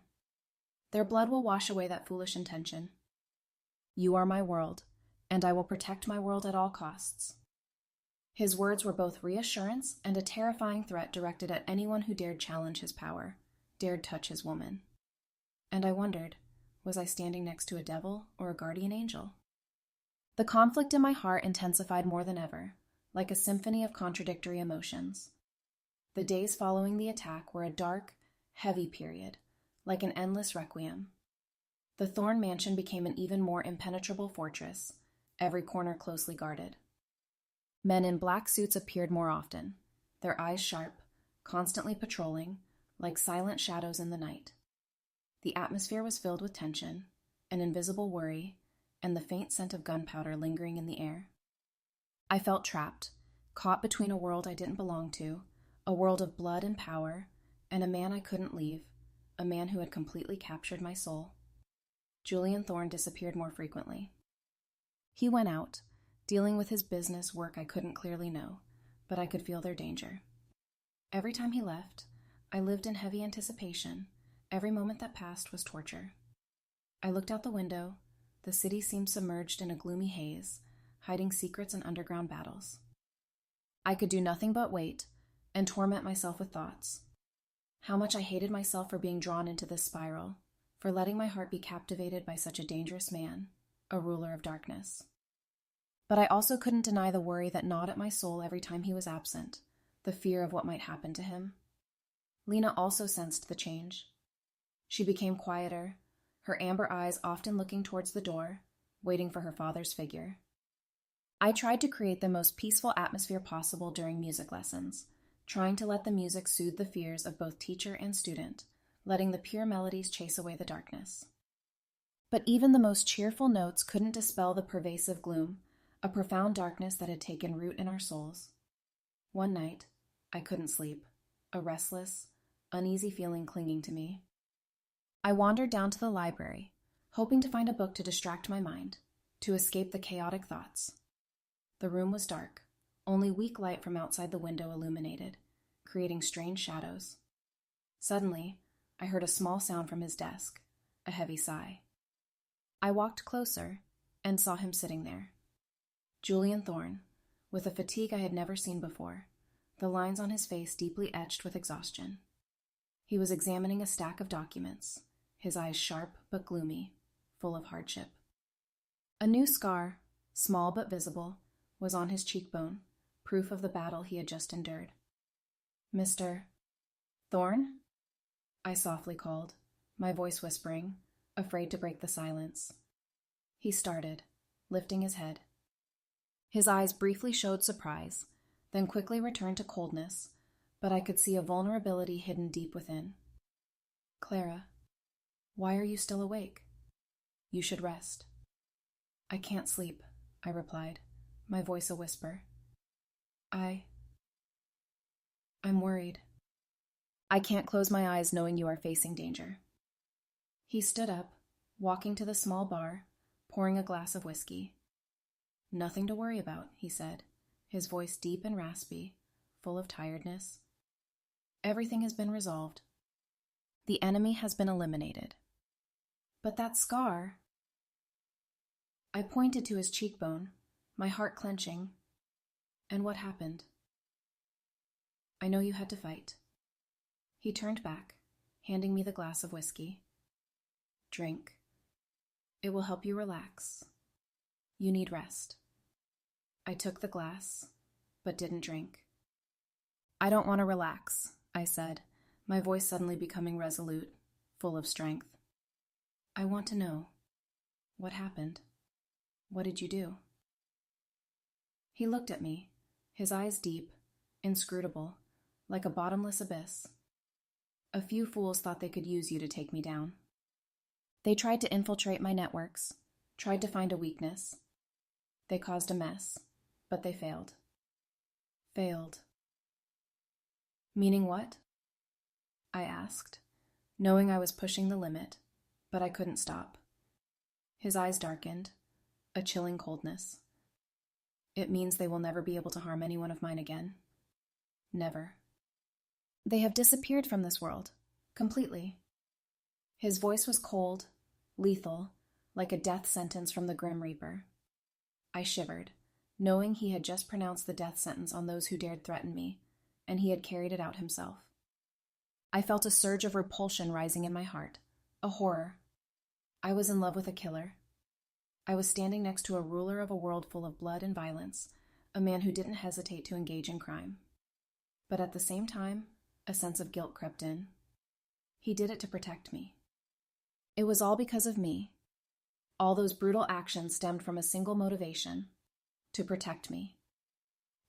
Their blood will wash away that foolish intention. You are my world, and I will protect my world at all costs. His words were both reassurance and a terrifying threat directed at anyone who dared challenge his power, dared touch his woman. And I wondered, was I standing next to a devil or a guardian angel? The conflict in my heart intensified more than ever, like a symphony of contradictory emotions. The days following the attack were a dark, heavy period, like an endless requiem. The Thorn Mansion became an even more impenetrable fortress, every corner closely guarded. Men in black suits appeared more often, their eyes sharp, constantly patrolling, like silent shadows in the night. The atmosphere was filled with tension, an invisible worry, and the faint scent of gunpowder lingering in the air. I felt trapped, caught between a world I didn't belong to, a world of blood and power, and a man I couldn't leave, a man who had completely captured my soul. Julian Thorne disappeared more frequently. He went out, dealing with his business work I couldn't clearly know, but I could feel their danger. Every time he left, I lived in heavy anticipation. Every moment that passed was torture. I looked out the window. The city seemed submerged in a gloomy haze, hiding secrets and underground battles. I could do nothing but wait and torment myself with thoughts. How much I hated myself for being drawn into this spiral, for letting my heart be captivated by such a dangerous man, a ruler of darkness. But I also couldn't deny the worry that gnawed at my soul every time he was absent, the fear of what might happen to him. Lena also sensed the change. She became quieter, her amber eyes often looking towards the door, waiting for her father's figure. I tried to create the most peaceful atmosphere possible during music lessons, trying to let the music soothe the fears of both teacher and student, letting the pure melodies chase away the darkness. But even the most cheerful notes couldn't dispel the pervasive gloom, a profound darkness that had taken root in our souls. One night, I couldn't sleep, a restless, uneasy feeling clinging to me. I wandered down to the library, hoping to find a book to distract my mind, to escape the chaotic thoughts. The room was dark, only weak light from outside the window illuminated, creating strange shadows. Suddenly, I heard a small sound from his desk, a heavy sigh. I walked closer and saw him sitting there. Julian Thorne, with a fatigue I had never seen before, the lines on his face deeply etched with exhaustion. He was examining a stack of documents, his eyes sharp but gloomy, full of hardship. A new scar, small but visible, was on his cheekbone, proof of the battle he had just endured. Mr. Thorne? I softly called, my voice whispering, afraid to break the silence. He started, lifting his head. His eyes briefly showed surprise, then quickly returned to coldness, but I could see a vulnerability hidden deep within. Clara, why are you still awake? You should rest. I can't sleep, I replied, my voice a whisper. I'm worried. I can't close my eyes knowing you are facing danger. He stood up, walking to the small bar, pouring a glass of whiskey. Nothing to worry about, he said, his voice deep and raspy, full of tiredness. Everything has been resolved. The enemy has been eliminated. But that scar... I pointed to his cheekbone, my heart clenching. And what happened? I know you had to fight. He turned back, handing me the glass of whiskey. Drink. It will help you relax. You need rest. I took the glass, but didn't drink. I don't want to relax, I said, my voice suddenly becoming resolute, full of strength. I want to know. What happened? What did you do? He looked at me, his eyes deep, inscrutable, like a bottomless abyss. A few fools thought they could use you to take me down. They tried to infiltrate my networks, tried to find a weakness. They caused a mess, but they failed. Failed. Meaning what? I asked, knowing I was pushing the limit, but I couldn't stop. His eyes darkened, a chilling coldness. It means they will never be able to harm anyone of mine again. Never. They have disappeared from this world, completely. His voice was cold, lethal, like a death sentence from the Grim Reaper. I shivered, knowing he had just pronounced the death sentence on those who dared threaten me, and he had carried it out himself. I felt a surge of repulsion rising in my heart, a horror. I was in love with a killer. I was standing next to a ruler of a world full of blood and violence, a man who didn't hesitate to engage in crime. But at the same time, a sense of guilt crept in. He did it to protect me. It was all because of me. All those brutal actions stemmed from a single motivation: to protect me.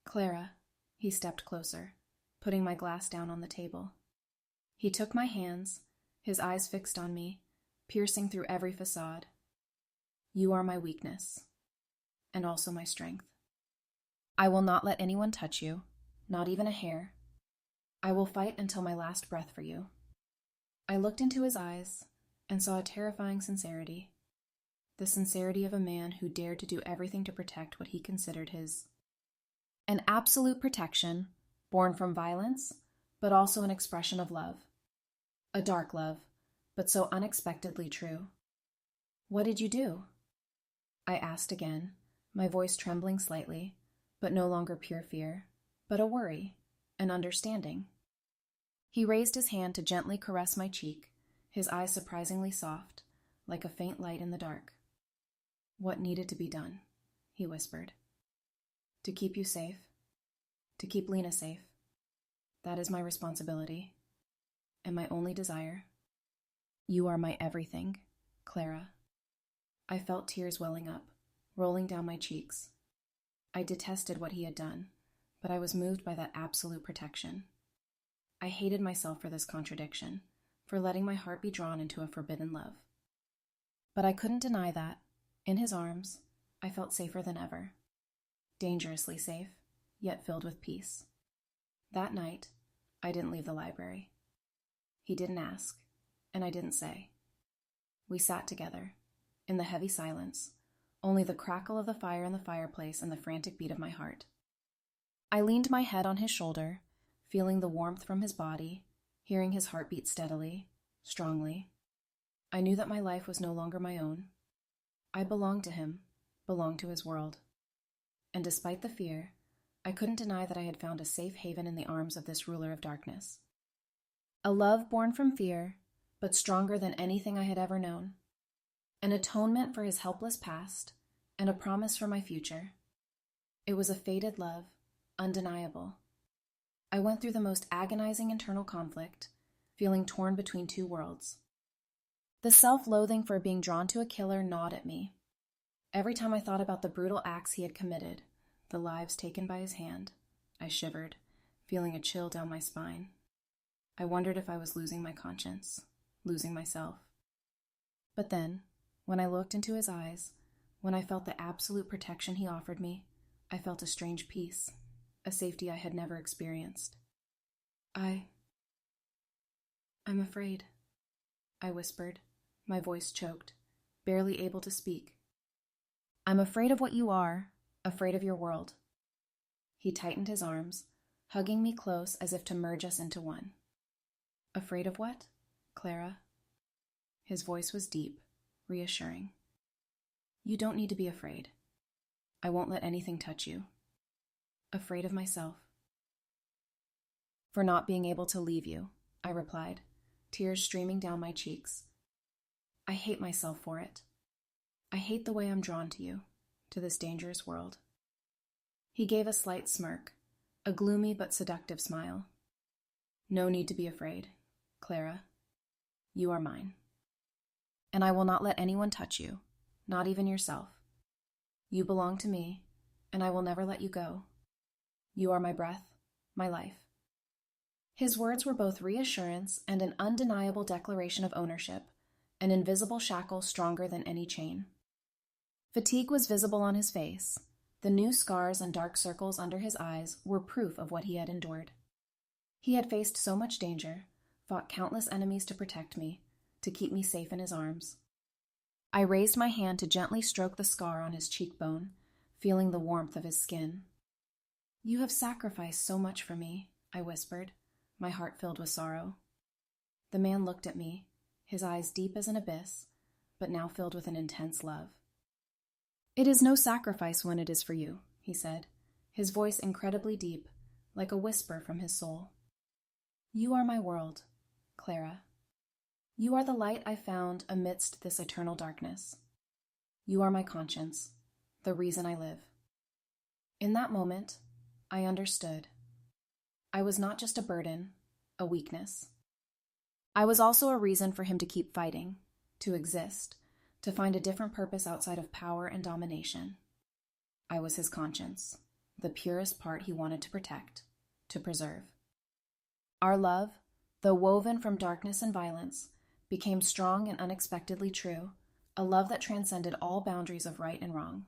Clara, he stepped closer, putting my glass down on the table. He took my hands, his eyes fixed on me, piercing through every facade. You are my weakness, and also my strength. I will not let anyone touch you, not even a hair. I will fight until my last breath for you. I looked into his eyes and saw a terrifying sincerity. The sincerity of a man who dared to do everything to protect what he considered his. An absolute protection, born from violence, but also an expression of love. A dark love, but so unexpectedly true. What did you do? I asked again, my voice trembling slightly, but no longer pure fear, but a worry, an understanding. He raised his hand to gently caress my cheek, his eyes surprisingly soft, like a faint light in the dark. What needed to be done, he whispered. To keep you safe, to keep Lena safe. That is my responsibility, and my only desire. You are my everything, Clara. I felt tears welling up, rolling down my cheeks. I detested what he had done, but I was moved by that absolute protection. I hated myself for this contradiction, for letting my heart be drawn into a forbidden love. But I couldn't deny that, in his arms, I felt safer than ever. Dangerously safe, yet filled with peace. That night, I didn't leave the library. He didn't ask, and I didn't say. We sat together, in the heavy silence, only the crackle of the fire in the fireplace and the frantic beat of my heart. I leaned my head on his shoulder, feeling the warmth from his body, hearing his heart beat steadily, strongly. I knew that my life was no longer my own. I belonged to him, belonged to his world. And despite the fear, I couldn't deny that I had found a safe haven in the arms of this ruler of darkness. A love born from fear, but stronger than anything I had ever known. An atonement for his helpless past, and a promise for my future. It was a fated love, undeniable. I went through the most agonizing internal conflict, feeling torn between two worlds. The self-loathing for being drawn to a killer gnawed at me. Every time I thought about the brutal acts he had committed, the lives taken by his hand, I shivered, feeling a chill down my spine. I wondered if I was losing my conscience, losing myself. But then, when I looked into his eyes, when I felt the absolute protection he offered me, I felt a strange peace, a safety I had never experienced. I'm afraid, I whispered, my voice choked, barely able to speak. I'm afraid of what you are, afraid of your world. He tightened his arms, hugging me close as if to merge us into one. Afraid of what, Clara? His voice was deep, reassuring. You don't need to be afraid. I won't let anything touch you. Afraid of myself. For not being able to leave you, I replied, tears streaming down my cheeks. I hate myself for it. I hate the way I'm drawn to you, to this dangerous world. He gave a slight smirk, a gloomy but seductive smile. No need to be afraid, Clara. You are mine. And I will not let anyone touch you, not even yourself. You belong to me, and I will never let you go. You are my breath, my life. His words were both reassurance and an undeniable declaration of ownership, an invisible shackle stronger than any chain. Fatigue was visible on his face. The new scars and dark circles under his eyes were proof of what he had endured. He had faced so much danger, fought countless enemies to protect me, to keep me safe in his arms. I raised my hand to gently stroke the scar on his cheekbone, feeling the warmth of his skin. You have sacrificed so much for me, I whispered, my heart filled with sorrow. The man looked at me, his eyes deep as an abyss, but now filled with an intense love. It is no sacrifice when it is for you, he said, his voice incredibly deep, like a whisper from his soul. You are my world, Clara. You are the light I found amidst this eternal darkness. You are my conscience, the reason I live. In that moment, I understood. I was not just a burden, a weakness. I was also a reason for him to keep fighting, to exist, to find a different purpose outside of power and domination. I was his conscience, the purest part he wanted to protect, to preserve. Our love, though woven from darkness and violence, became strong and unexpectedly true, a love that transcended all boundaries of right and wrong.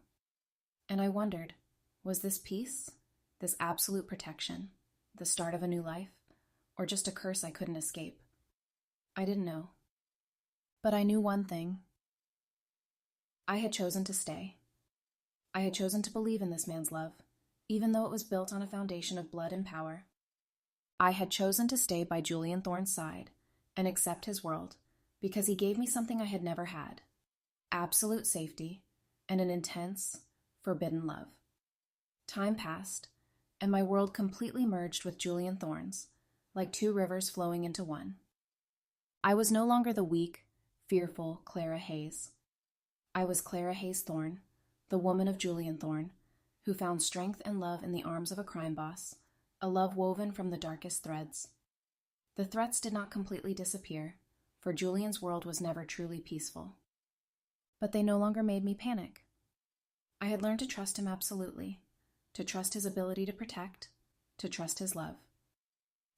And I wondered, was this peace, this absolute protection, the start of a new life, or just a curse I couldn't escape? I didn't know. But I knew one thing. I had chosen to stay. I had chosen to believe in this man's love, even though it was built on a foundation of blood and power. I had chosen to stay by Julian Thorne's side and accept his world because he gave me something I had never had, absolute safety and an intense, forbidden love. Time passed, and my world completely merged with Julian Thorne's, like two rivers flowing into one. I was no longer the weak, fearful Clara Hayes. I was Clara Hayes Thorne, the woman of Julian Thorne, who found strength and love in the arms of a crime boss, a love woven from the darkest threads. The threats did not completely disappear, for Julian's world was never truly peaceful. But they no longer made me panic. I had learned to trust him absolutely, to trust his ability to protect, to trust his love.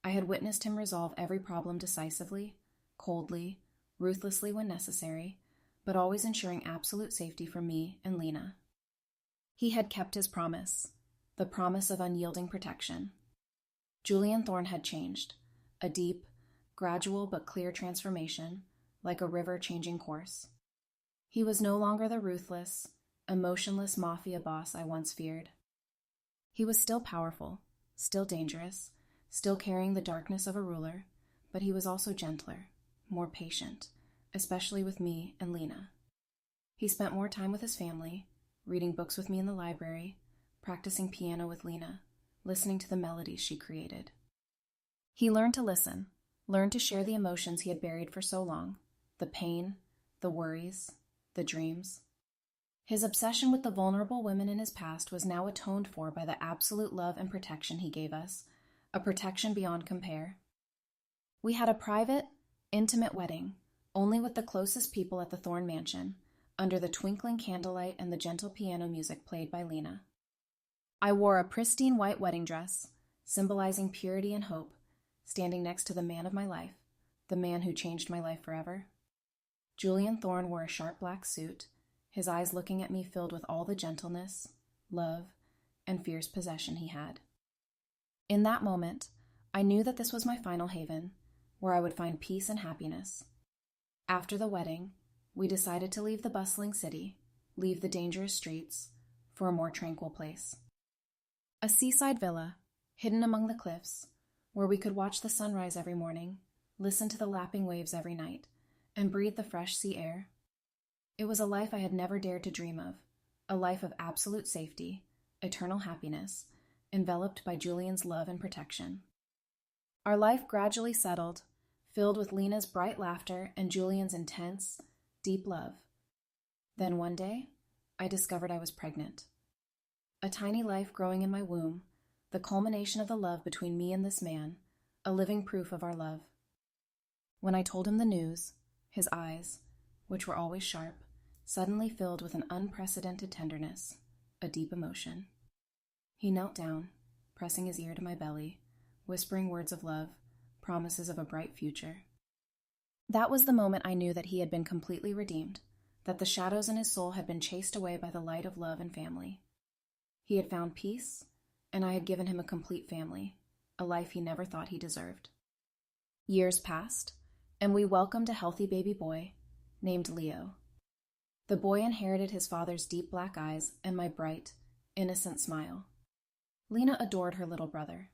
I had witnessed him resolve every problem decisively, coldly, ruthlessly when necessary, but always ensuring absolute safety for me and Lena. He had kept his promise, the promise of unyielding protection. Julian Thorne had changed, a deep, gradual but clear transformation, like a river changing course. He was no longer the ruthless, emotionless mafia boss I once feared. He was still powerful, still dangerous, still carrying the darkness of a ruler, but he was also gentler, more patient, especially with me and Lena. He spent more time with his family, reading books with me in the library, practicing piano with Lena, listening to the melodies she created. He learned to listen, learned to share the emotions he had buried for so long, the pain, the worries, the dreams. His obsession with the vulnerable women in his past was now atoned for by the absolute love and protection he gave us, a protection beyond compare. We had a private, intimate wedding, only with the closest people at the Thorne mansion, under the twinkling candlelight and the gentle piano music played by Lena. I wore a pristine white wedding dress, symbolizing purity and hope, standing next to the man of my life, the man who changed my life forever. Julian Thorne wore a sharp black suit, his eyes looking at me filled with all the gentleness, love, and fierce possession he had. In that moment, I knew that this was my final haven, where I would find peace and happiness. After the wedding, we decided to leave the bustling city, leave the dangerous streets, for a more tranquil place. A seaside villa, hidden among the cliffs, where we could watch the sunrise every morning, listen to the lapping waves every night, and breathe the fresh sea air. It was a life I had never dared to dream of, a life of absolute safety, eternal happiness, enveloped by Julian's love and protection. Our life gradually settled, filled with Lena's bright laughter and Julian's intense, deep love. Then one day, I discovered I was pregnant. A tiny life growing in my womb, the culmination of the love between me and this man, a living proof of our love. When I told him the news, his eyes, which were always sharp, suddenly filled with an unprecedented tenderness, a deep emotion. He knelt down, pressing his ear to my belly, whispering words of love, promises of a bright future. That was the moment I knew that he had been completely redeemed, that the shadows in his soul had been chased away by the light of love and family. He had found peace, and I had given him a complete family, a life he never thought he deserved. Years passed, and we welcomed a healthy baby boy named Leo. The boy inherited his father's deep black eyes and my bright, innocent smile. Lena adored her little brother.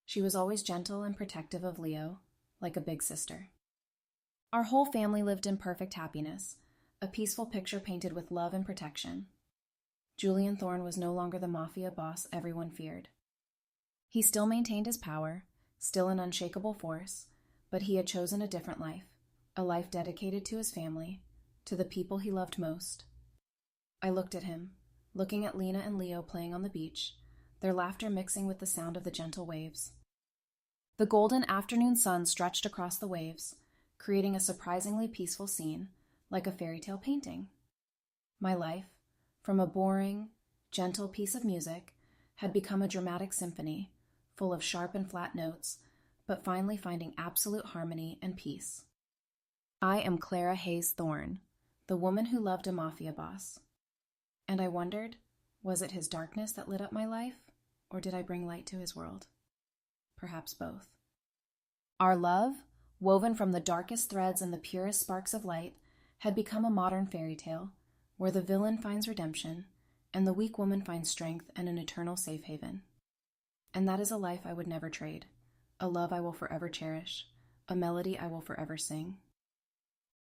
She was always gentle and protective of Leo, like a big sister. Our whole family lived in perfect happiness, a peaceful picture painted with love and protection. Julian Thorne was no longer the Mafia boss everyone feared. He still maintained his power, still an unshakable force, but he had chosen a different life, a life dedicated to his family, to the people he loved most. I looked at him, looking at Lena and Leo playing on the beach, their laughter mixing with the sound of the gentle waves. The golden afternoon sun stretched across the waves, creating a surprisingly peaceful scene, like a fairy tale painting. My life, from a boring, gentle piece of music, had become a dramatic symphony, full of sharp and flat notes, but finally finding absolute harmony and peace. I am Clara Hayes Thorne, the woman who loved a Mafia boss. And I wondered, was it his darkness that lit up my life, or did I bring light to his world? Perhaps both. Our love, woven from the darkest threads and the purest sparks of light, had become a modern fairy tale, where the villain finds redemption, and the weak woman finds strength and an eternal safe haven. And that is a life I would never trade, a love I will forever cherish, a melody I will forever sing.